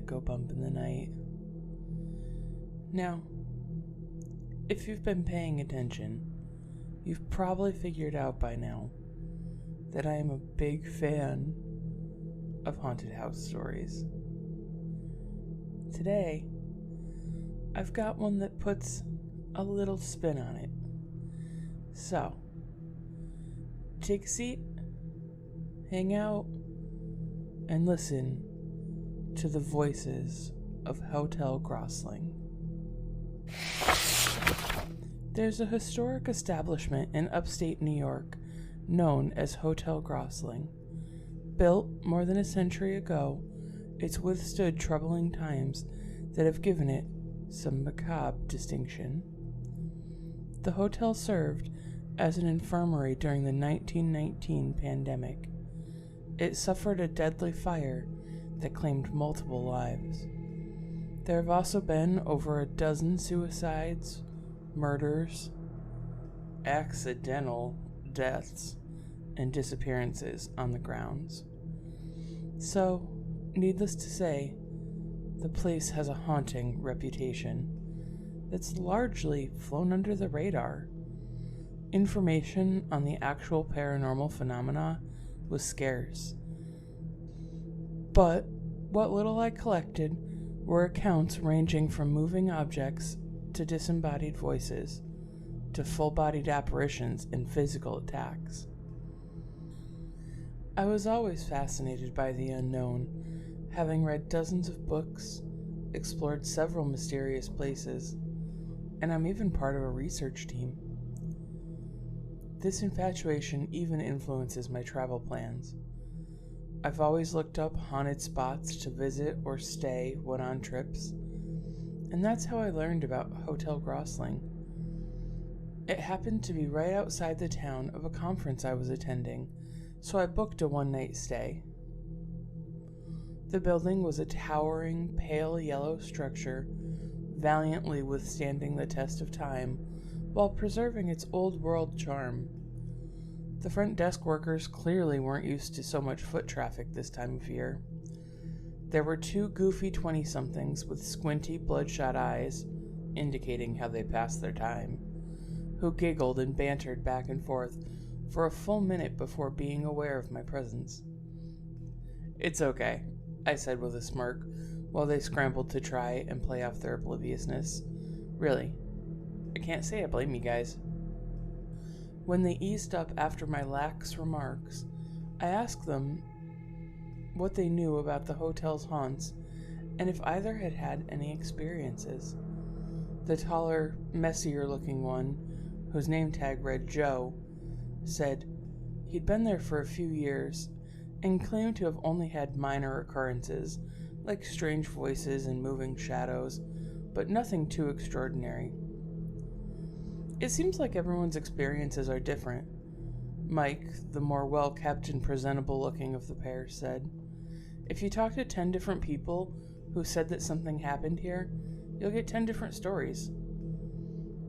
go bump in the night. Now, if you've been paying attention, you've probably figured out by now that I am a big fan of haunted house stories. Today, I've got one that puts a little spin on it. So, take a seat, hang out, and listen to the voices of Hotel Grossling. There's a historic establishment in upstate New York known as Hotel Grossling. Built more than a century ago, it's withstood troubling times that have given it some macabre distinction. The hotel served as an infirmary during the 1919 pandemic. It suffered a deadly fire that claimed multiple lives. There have also been over a dozen suicides, murders, accidental deaths, and disappearances on the grounds. So, needless to say, the place has a haunting reputation that's largely flown under the radar. Information on the actual paranormal phenomena was scarce. But what little I collected were accounts ranging from moving objects to disembodied voices to full-bodied apparitions and physical attacks. I was always fascinated by the unknown, having read dozens of books, explored several mysterious places, and I'm even part of a research team. This infatuation even influences my travel plans. I've always looked up haunted spots to visit or stay when on trips, and that's how I learned about Hotel Grossling. It happened to be right outside the town of a conference I was attending, so I booked a one-night stay. The building was a towering, pale yellow structure, valiantly withstanding the test of time while preserving its old-world charm. The front desk workers clearly weren't used to so much foot traffic this time of year. There were two goofy 20-somethings with squinty, bloodshot eyes, indicating how they passed their time, who giggled and bantered back and forth for a full minute before being aware of my presence. "It's okay," I said with a smirk, while they scrambled to try and play off their obliviousness. Really, I can't say I blame you guys. When they eased up after my lax remarks, I asked them what they knew about the hotel's haunts and if either had had any experiences. The taller, messier-looking one, whose name tag read Joe, said he'd been there for a few years and claimed to have only had minor occurrences, like strange voices and moving shadows, but nothing too extraordinary. It seems like everyone's experiences are different, Mike, the more well-kept and presentable-looking of the pair, said. If you talk to 10 different people who said that something happened here, you'll get 10 different stories.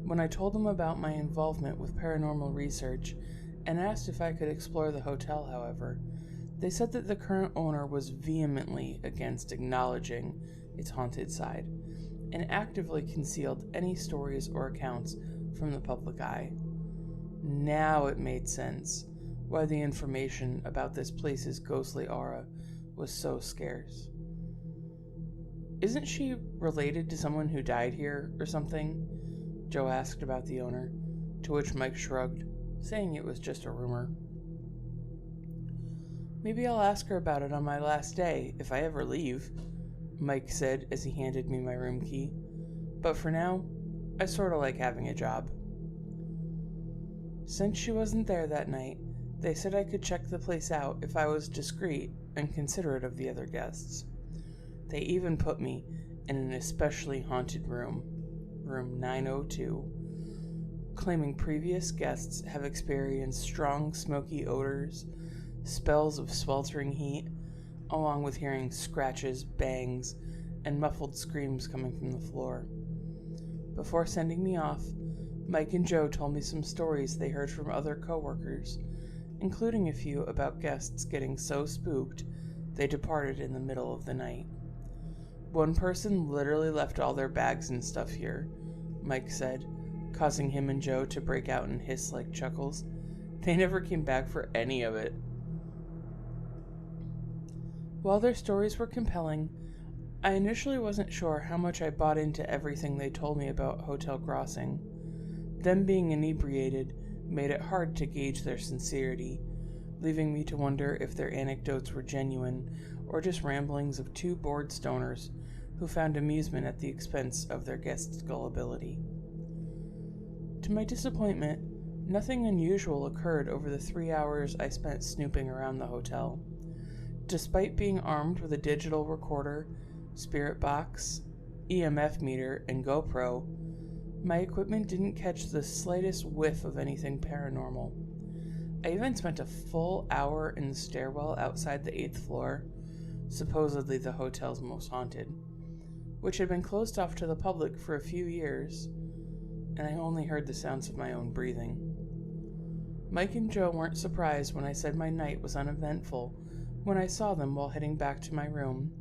When I told them about my involvement with paranormal research and asked if I could explore the hotel, however, they said that the current owner was vehemently against acknowledging its haunted side and actively concealed any stories or accounts from the public eye. Now it made sense why the information about this place's ghostly aura was so scarce. "Isn't she related to someone who died here or something?" Joe asked about the owner, to which Mike shrugged, saying it was just a rumor. "Maybe I'll ask her about it on my last day, if I ever leave," Mike said as he handed me my room key. "But for now, I sorta like having a job." Since she wasn't there that night, they said I could check the place out if I was discreet and considerate of the other guests. They even put me in an especially haunted room, room 902, claiming previous guests have experienced strong smoky odors, spells of sweltering heat, along with hearing scratches, bangs, and muffled screams coming from the floor. Before sending me off, Mike and Joe told me some stories they heard from other coworkers, including a few about guests getting so spooked they departed in the middle of the night. One person literally left all their bags and stuff here, Mike said, causing him and Joe to break out in hiss-like chuckles. They never came back for any of it. While their stories were compelling, I initially wasn't sure how much I bought into everything they told me about Hotel Grossling. Them being inebriated made it hard to gauge their sincerity, leaving me to wonder if their anecdotes were genuine or just ramblings of two bored stoners who found amusement at the expense of their guests' gullibility. To my disappointment, nothing unusual occurred over the 3 hours I spent snooping around the hotel. Despite being armed with a digital recorder, spirit box, EMF meter, and GoPro, my equipment didn't catch the slightest whiff of anything paranormal. I even spent a full hour in the stairwell outside the 8th floor, supposedly the hotel's most haunted, which had been closed off to the public for a few years, and I only heard the sounds of my own breathing. Mike and Joe weren't surprised when I said my night was uneventful when I saw them while heading back to my room.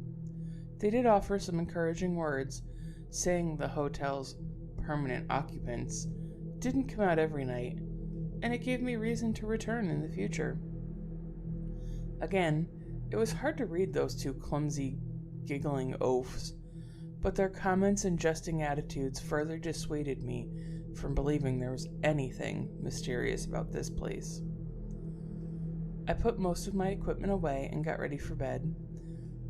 They did offer some encouraging words, saying the hotel's permanent occupants didn't come out every night, and it gave me reason to return in the future. Again, it was hard to read those two clumsy, giggling oafs, but their comments and jesting attitudes further dissuaded me from believing there was anything mysterious about this place. I put most of my equipment away and got ready for bed.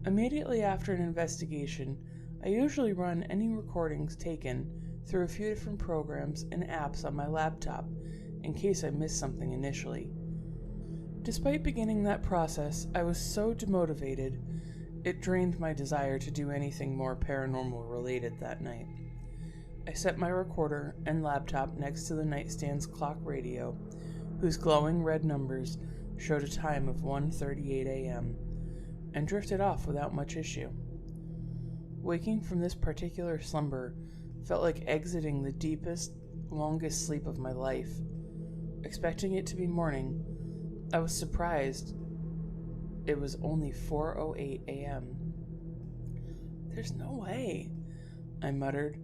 Immediately after an investigation, I usually run any recordings taken through a few different programs and apps on my laptop in case I missed something initially. Despite beginning that process, I was so demotivated, it drained my desire to do anything more paranormal related that night. I set my recorder and laptop next to the nightstand's clock radio, whose glowing red numbers showed a time of 1:38 a.m., and drifted off without much issue. Waking from this particular slumber felt like exiting the deepest, longest sleep of my life. Expecting it to be morning, I was surprised it was only 4:08 a.m. "There's no way," I muttered,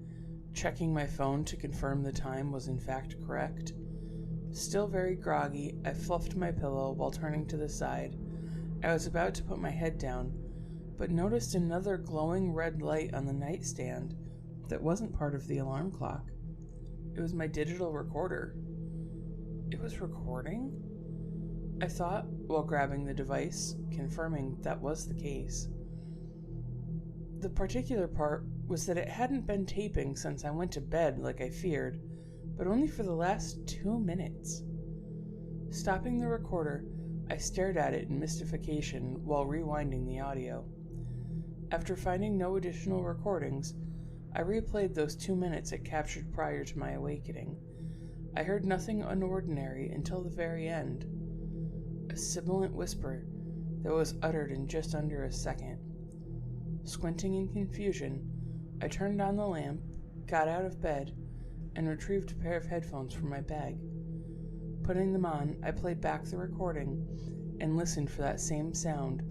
checking my phone to confirm the time was in fact correct. Still very groggy, I fluffed my pillow while turning to the side. I was about to put my head down, but noticed another glowing red light on the nightstand that wasn't part of the alarm clock. It was my digital recorder. It was recording? I thought, while grabbing the device, confirming that was the case. The particular part was that it hadn't been taping since I went to bed like I feared, but only for the last 2 minutes. Stopping the recorder, I stared at it in mystification while rewinding the audio. After finding no additional recordings, I replayed those 2 minutes it captured prior to my awakening. I heard nothing unordinary until the very end. A sibilant whisper that was uttered in just under a second. Squinting in confusion, I turned on the lamp, got out of bed, and retrieved a pair of headphones from my bag. Putting them on, I played back the recording and listened for that same sound,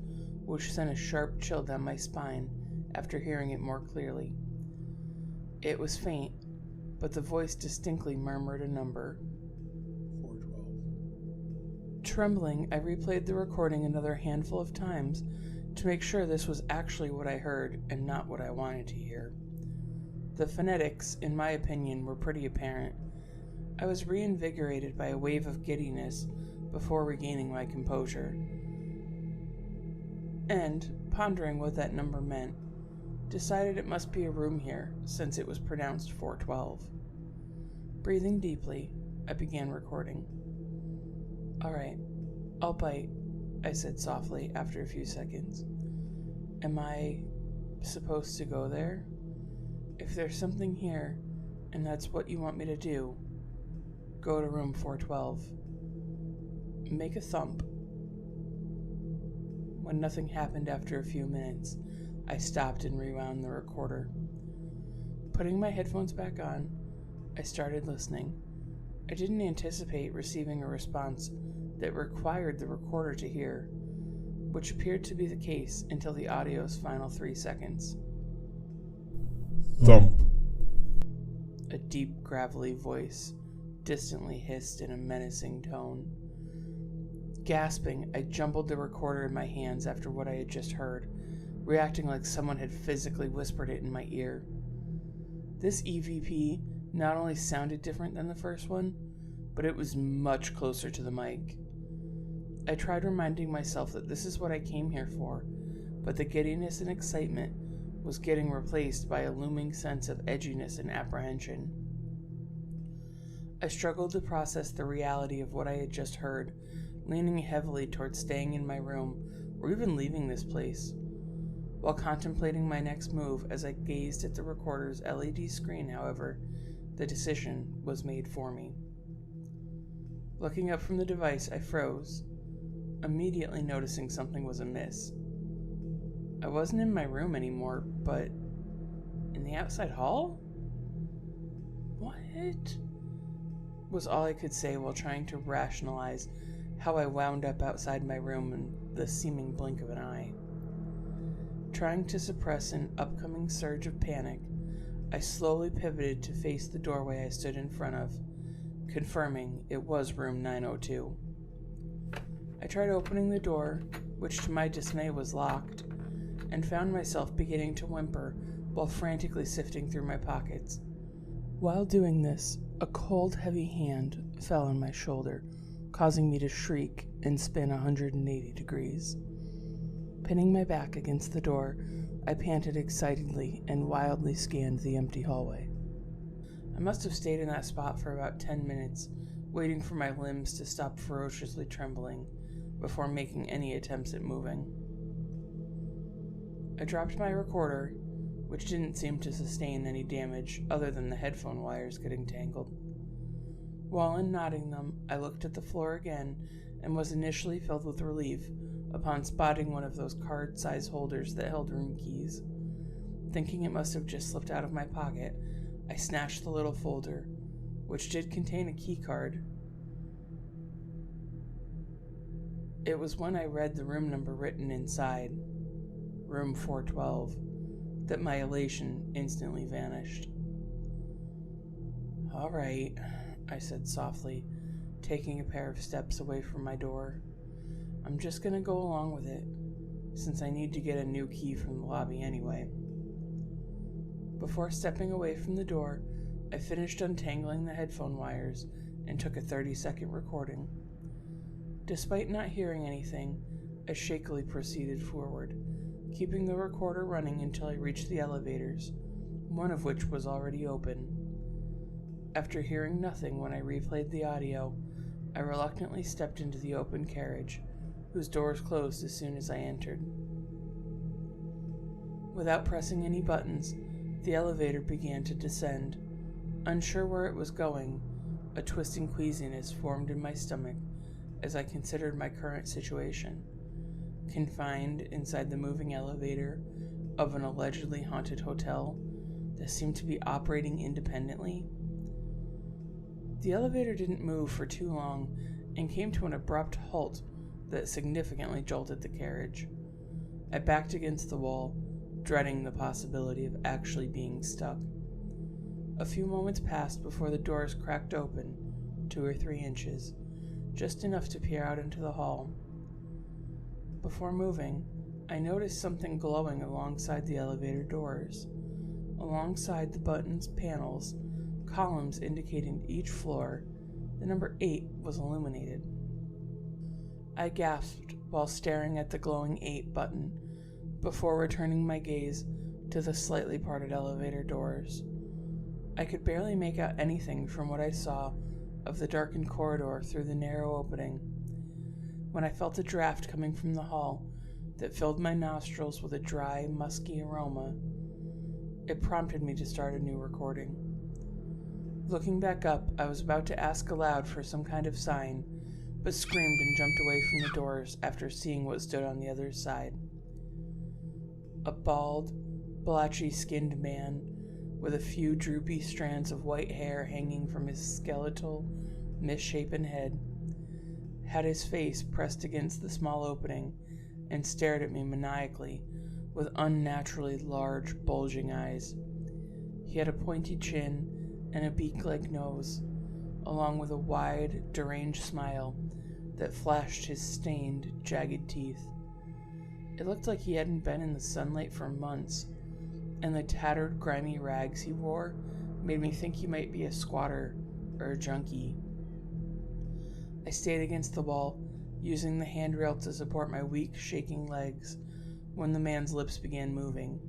which sent a sharp chill down my spine after hearing it more clearly. It was faint, but the voice distinctly murmured a number. 412. Trembling, I replayed the recording another handful of times to make sure this was actually what I heard and not what I wanted to hear. The phonetics, in my opinion, were pretty apparent. I was reinvigorated by a wave of giddiness before regaining my composure, and, pondering what that number meant, decided it must be a room here since it was pronounced 412. Breathing deeply, I began recording. "Alright, I'll bite," I said softly after a few seconds. "Am I supposed to go there? If there's something here, and that's what you want me to do, go to room 412. Make a thump." When nothing happened after a few minutes, I stopped and rewound the recorder. Putting my headphones back on, I started listening. I didn't anticipate receiving a response that required the recorder to hear, which appeared to be the case until the audio's final 3 seconds. Thump. A deep, gravelly voice distantly hissed in a menacing tone. Gasping, I jumbled the recorder in my hands after what I had just heard, reacting like someone had physically whispered it in my ear. This EVP not only sounded different than the first one, but it was much closer to the mic. I tried reminding myself that this is what I came here for, but the giddiness and excitement was getting replaced by a looming sense of edginess and apprehension. I struggled to process the reality of what I had just heard, leaning heavily towards staying in my room or even leaving this place. While contemplating my next move as I gazed at the recorder's LED screen, however, the decision was made for me. Looking up from the device, I froze, immediately noticing something was amiss. I wasn't in my room anymore, but in the outside hall? What? Was all I could say while trying to rationalize how I wound up outside my room in the seeming blink of an eye. Trying to suppress an upcoming surge of panic, I slowly pivoted to face the doorway I stood in front of, confirming it was room 902. I tried opening the door, which to my dismay was locked, and found myself beginning to whimper while frantically sifting through my pockets. While doing this, a cold, heavy hand fell on my shoulder, causing me to shriek and spin 180 degrees. Pinning my back against the door, I panted excitedly and wildly scanned the empty hallway. I must have stayed in that spot for about 10 minutes, waiting for my limbs to stop ferociously trembling before making any attempts at moving. I dropped my recorder, which didn't seem to sustain any damage other than the headphone wires getting tangled. While unknotting them, I looked at the floor again and was initially filled with relief upon spotting one of those card-size holders that held room keys. Thinking it must have just slipped out of my pocket, I snatched the little folder, which did contain a key card. It was when I read the room number written inside, room 412, that my elation instantly vanished. "All right," I said softly, taking a pair of steps away from my door. "I'm just gonna go along with it, since I need to get a new key from the lobby anyway." Before stepping away from the door, I finished untangling the headphone wires and took a 30-second recording. Despite not hearing anything, I shakily proceeded forward, keeping the recorder running until I reached the elevators, one of which was already open. After hearing nothing when I replayed the audio, I reluctantly stepped into the open carriage, whose doors closed as soon as I entered. Without pressing any buttons, the elevator began to descend. Unsure where it was going, a twisting queasiness formed in my stomach as I considered my current situation, confined inside the moving elevator of an allegedly haunted hotel that seemed to be operating independently. The elevator didn't move for too long and came to an abrupt halt that significantly jolted the carriage. I backed against the wall, dreading the possibility of actually being stuck. A few moments passed before the doors cracked open, 2 or 3 inches, just enough to peer out into the hall. Before moving, I noticed something glowing alongside the elevator doors. Alongside the buttons, panels, columns indicating each floor, the number 8 was illuminated. I gasped while staring at the glowing 8 button, before returning my gaze to the slightly parted elevator doors. I could barely make out anything from what I saw of the darkened corridor through the narrow opening, when I felt a draft coming from the hall that filled my nostrils with a dry, musky aroma. It prompted me to start a new recording. Looking back up, I was about to ask aloud for some kind of sign, but screamed and jumped away from the doors after seeing what stood on the other side. A bald, blotchy-skinned man with a few droopy strands of white hair hanging from his skeletal, misshapen head, had his face pressed against the small opening and stared at me maniacally with unnaturally large, bulging eyes. He had a pointy chin and a beak-like nose, along with a wide, deranged smile that flashed his stained, jagged teeth. It looked like he hadn't been in the sunlight for months, and the tattered, grimy rags he wore made me think he might be a squatter or a junkie. I stayed against the wall, using the handrail to support my weak, shaking legs, when the man's lips began moving.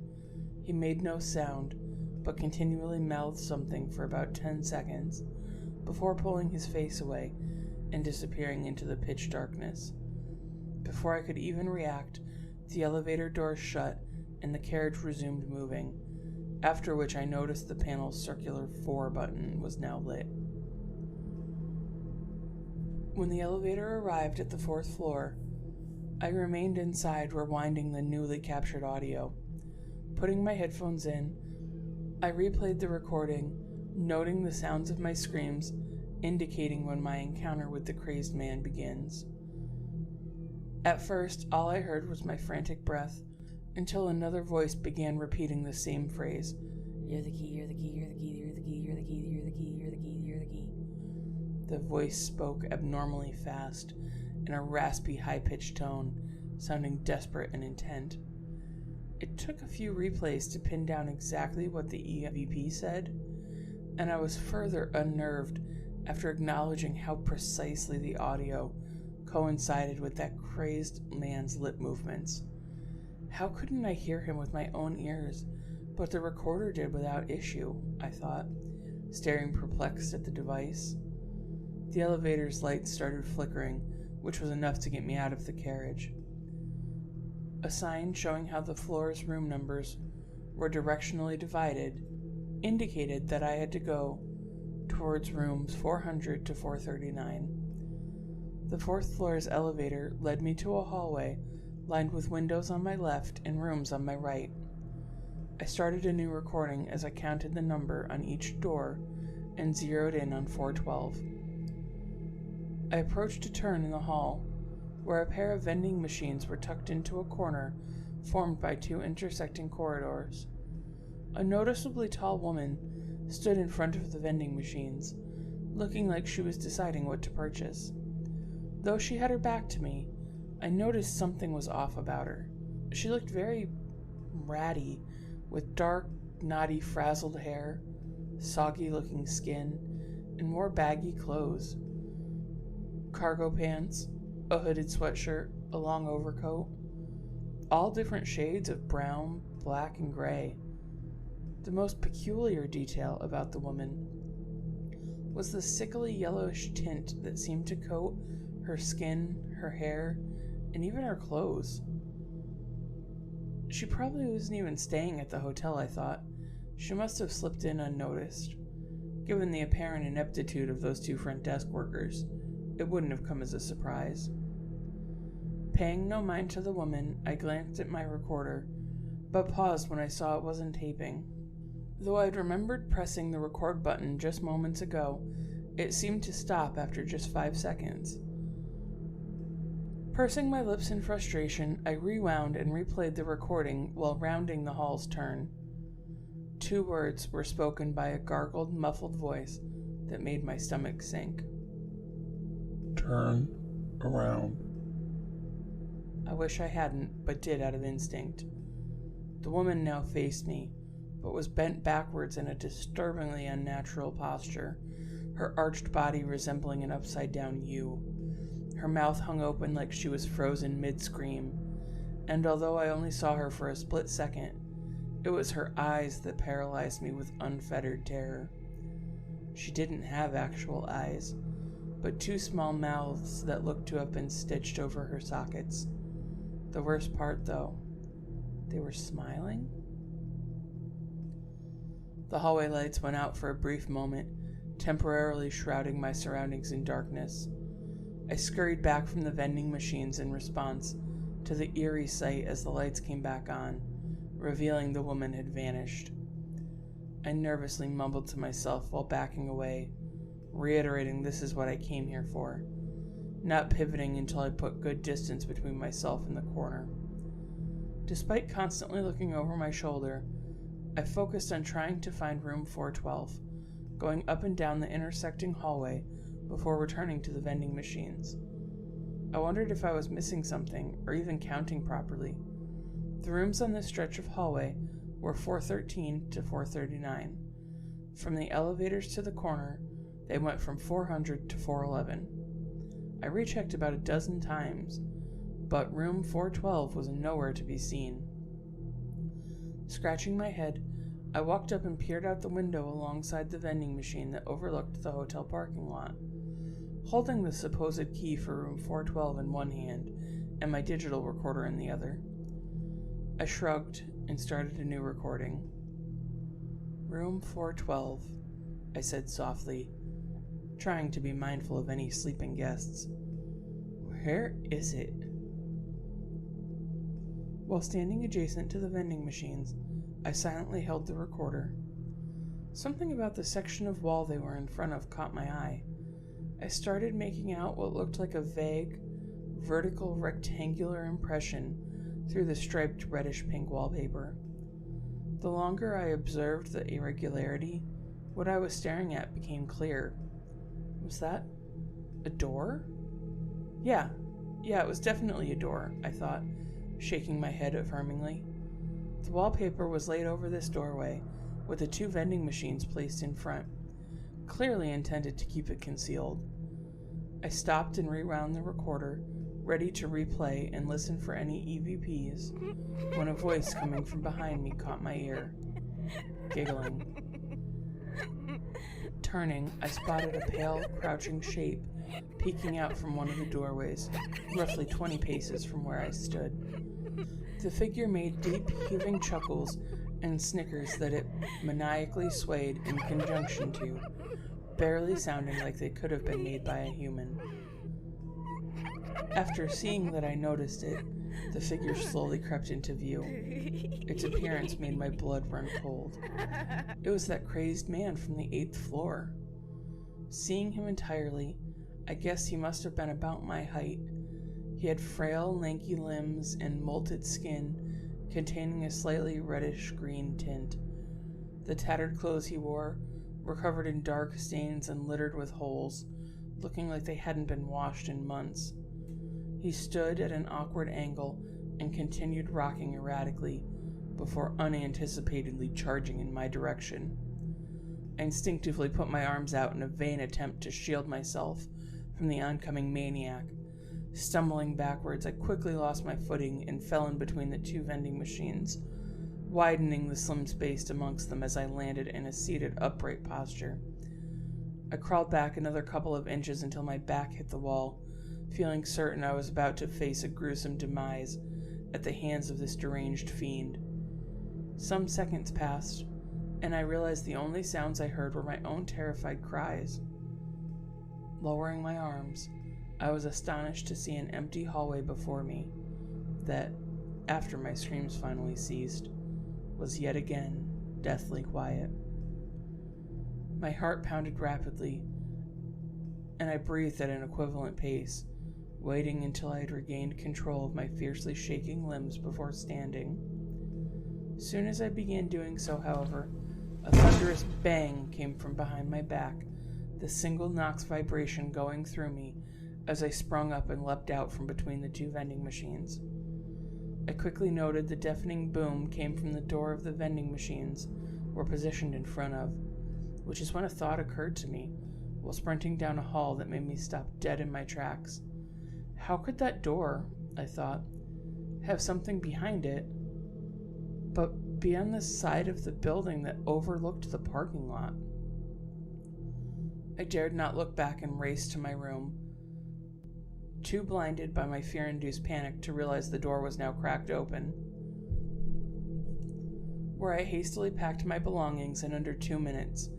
He made no sound, but continually mouthed something for about 10 seconds, before pulling his face away and disappearing into the pitch darkness. Before I could even react, the elevator doors shut and the carriage resumed moving, after which I noticed the panel's circular 4 button was now lit. When the elevator arrived at the 4th floor, I remained inside rewinding the newly captured audio. Putting my headphones in, I replayed the recording, noting the sounds of my screams, indicating when my encounter with the crazed man begins. At first, all I heard was my frantic breath, until another voice began repeating the same phrase. You're the key, you're the key, you're the key, you're the key, you're the key, you're the key, you're the key, you're the key. The voice spoke abnormally fast, in a raspy, high-pitched tone, sounding desperate and intent. It took a few replays to pin down exactly what the EVP said, and I was further unnerved after acknowledging how precisely the audio coincided with that crazed man's lip movements. How couldn't I hear him with my own ears, but the recorder did without issue, I thought, staring perplexed at the device. The elevator's lights started flickering, which was enough to get me out of the carriage. A sign showing how the floor's room numbers were directionally divided indicated that I had to go towards rooms 400 to 439. The 4th floor's elevator led me to a hallway lined with windows on my left and rooms on my right. I started a new recording as I counted the number on each door and zeroed in on 412. I approached a turn in the hall, where a pair of vending machines were tucked into a corner formed by 2 intersecting corridors. A noticeably tall woman stood in front of the vending machines, looking like she was deciding what to purchase. Though she had her back to me, I noticed something was off about her. She looked very ratty, with dark, knotty, frazzled hair, soggy-looking skin, and more baggy clothes. Cargo pants, a hooded sweatshirt, a long overcoat, all different shades of brown, black, and gray. The most peculiar detail about the woman was the sickly yellowish tint that seemed to coat her skin, her hair, and even her clothes. She probably wasn't even staying at the hotel, I thought. She must have slipped in unnoticed. Given the apparent ineptitude of those 2 front desk workers, it wouldn't have come as a surprise. Paying no mind to the woman, I glanced at my recorder, but paused when I saw it wasn't taping. Though I'd remembered pressing the record button just moments ago, it seemed to stop after just 5 seconds. Pursing my lips in frustration, I rewound and replayed the recording while rounding the hall's turn. 2 words were spoken by a gargled, muffled voice that made my stomach sink. Turn around. I wish I hadn't, but did out of instinct. The woman now faced me, but was bent backwards in a disturbingly unnatural posture, her arched body resembling an upside-down U. Her mouth hung open like she was frozen mid-scream, and although I only saw her for a split second, it was her eyes that paralyzed me with unfettered terror. She didn't have actual eyes, but 2 small mouths that looked to have been stitched over her sockets. The worst part, though, they were smiling? The hallway lights went out for a brief moment, temporarily shrouding my surroundings in darkness. I scurried back from the vending machines in response to the eerie sight as the lights came back on, revealing the woman had vanished. I nervously mumbled to myself while backing away, reiterating this is what I came here for, not pivoting until I put good distance between myself and the corner. Despite constantly looking over my shoulder, I focused on trying to find room 412, going up and down the intersecting hallway before returning to the vending machines. I wondered if I was missing something or even counting properly. The rooms on this stretch of hallway were 413 to 439. From the elevators to the corner, they went from 400 to 411. I rechecked about a dozen times, but room 412 was nowhere to be seen. Scratching my head, I walked up and peered out the window alongside the vending machine that overlooked the hotel parking lot. Holding the supposed key for room 412 in one hand and my digital recorder in the other, I shrugged and started a new recording. Room 412, I said softly, trying to be mindful of any sleeping guests. Where is it? While standing adjacent to the vending machines, I silently held the recorder. Something about the section of wall they were in front of caught my eye. I started making out what looked like a vague, vertical rectangular impression through the striped reddish-pink wallpaper. The longer I observed the irregularity, what I was staring at became clear. Was that a door? Yeah, it was definitely a door, I thought, shaking my head affirmingly. The wallpaper was laid over this doorway, with the two vending machines placed in front, clearly intended to keep it concealed. I stopped and rewound the recorder, ready to replay and listen for any EVPs, when a voice coming from behind me caught my ear, giggling. Turning, I spotted a pale, crouching shape peeking out from one of the doorways, roughly 20 paces from where I stood. The figure made deep, heaving chuckles and snickers that it maniacally swayed in conjunction to, barely sounding like they could have been made by a human. After seeing that I noticed it, the figure slowly crept into view. Its appearance made my blood run cold. It was that crazed man from the 8th floor. Seeing him entirely, I guess he must have been about my height. He had frail, lanky limbs and molted skin containing a slightly reddish-green tint. The tattered clothes he wore were covered in dark stains and littered with holes, looking like they hadn't been washed in months. He stood at an awkward angle and continued rocking erratically before unanticipatedly charging in my direction. I instinctively put my arms out in a vain attempt to shield myself from the oncoming maniac. Stumbling backwards, I quickly lost my footing and fell in between the two vending machines, widening the slim space amongst them as I landed in a seated upright posture. I crawled back another couple of inches until my back hit the wall, feeling certain I was about to face a gruesome demise at the hands of this deranged fiend. Some seconds passed, and I realized the only sounds I heard were my own terrified cries. Lowering my arms, I was astonished to see an empty hallway before me that, after my screams finally ceased, was yet again deathly quiet. My heart pounded rapidly, and I breathed at an equivalent pace, waiting until I had regained control of my fiercely shaking limbs before standing. Soon as I began doing so, however, a thunderous bang came from behind my back, the single Knox vibration going through me as I sprung up and leapt out from between the two vending machines. I quickly noted the deafening boom came from the door of the vending machines we're positioned in front of, which is when a thought occurred to me while sprinting down a hall that made me stop dead in my tracks. How could that door, I thought, have something behind it, but be on the side of the building that overlooked the parking lot? I dared not look back and raced to my room, too blinded by my fear-induced panic to realize the door was now cracked open, where I hastily packed my belongings in under 2 minutes.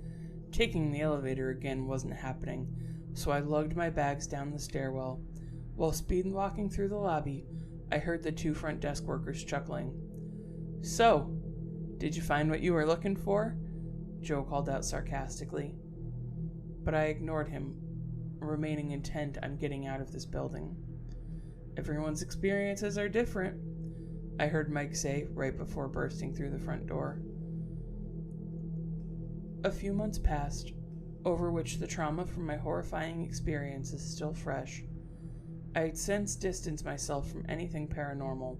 Taking the elevator again wasn't happening, so I lugged my bags down the stairwell. While speed-walking through the lobby, I heard the two front desk workers chuckling. "So, did you find what you were looking for?" Joe called out sarcastically. But I ignored him, remaining intent on getting out of this building. "Everyone's experiences are different," I heard Mike say right before bursting through the front door. A few months passed, over which the trauma from my horrifying experience is still fresh. I had since distanced myself from anything paranormal,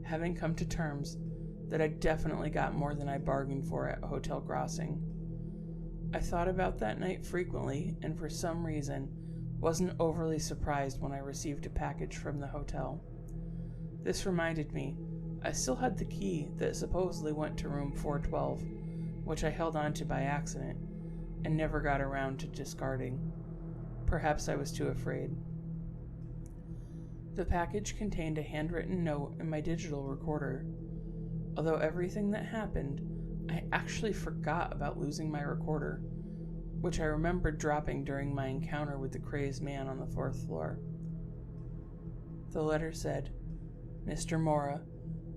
having come to terms that I definitely got more than I bargained for at Hotel Grossling. I thought about that night frequently, and for some reason wasn't overly surprised when I received a package from the hotel. This reminded me I still had the key that supposedly went to room 412, which I held onto by accident and never got around to discarding. Perhaps I was too afraid. The package contained a handwritten note and my digital recorder. Although everything that happened, I actually forgot about losing my recorder, which I remembered dropping during my encounter with the crazed man on the 4th floor. The letter said, "Mr. Mora,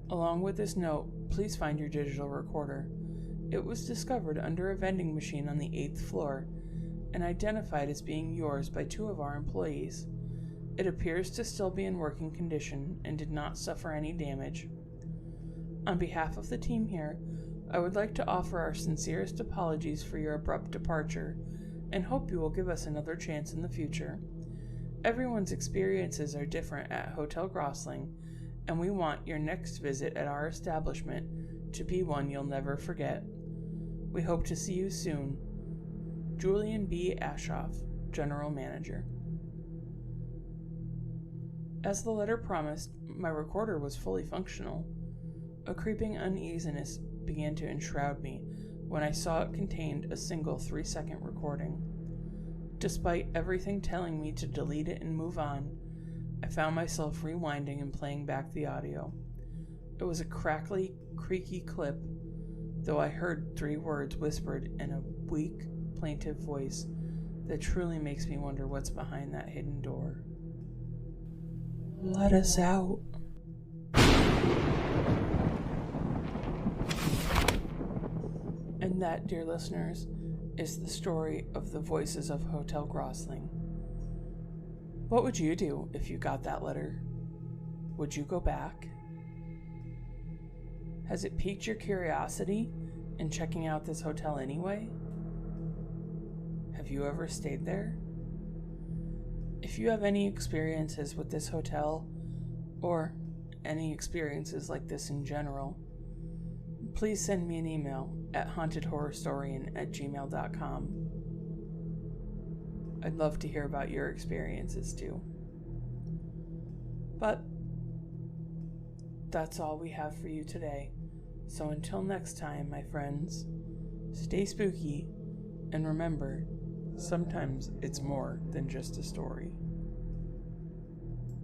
along with this note, please find your digital recorder. It was discovered under a vending machine on the 8th floor and identified as being yours by 2 of our employees. It appears to still be in working condition and did not suffer any damage. On behalf of the team here, I would like to offer our sincerest apologies for your abrupt departure and hope you will give us another chance in the future. Everyone's experiences are different at Hotel Grossling, and we want your next visit at our establishment to be one you'll never forget. We hope to see you soon. Julian B. Ashoff, General Manager." As the letter promised, my recorder was fully functional. A creeping uneasiness began to enshroud me when I saw it contained a single 3-second recording. Despite everything telling me to delete it and move on, I found myself rewinding and playing back the audio. It was a crackly, creaky clip, though I heard 3 words whispered in a weak, plaintive voice that truly makes me wonder what's behind that hidden door. "Let us out." And that, dear listeners, is the story of the Voices of Hotel Grossling. What would you do if you got that letter? Would you go back? Has it piqued your curiosity in checking out this hotel anyway? Have you ever stayed there? If you have any experiences with this hotel, or any experiences like this in general, please send me an email at hauntedhorrorstorian@gmail.com. I'd love to hear about your experiences too. But that's all we have for you today. So until next time, my friends, stay spooky, and remember, sometimes it's more than just a story.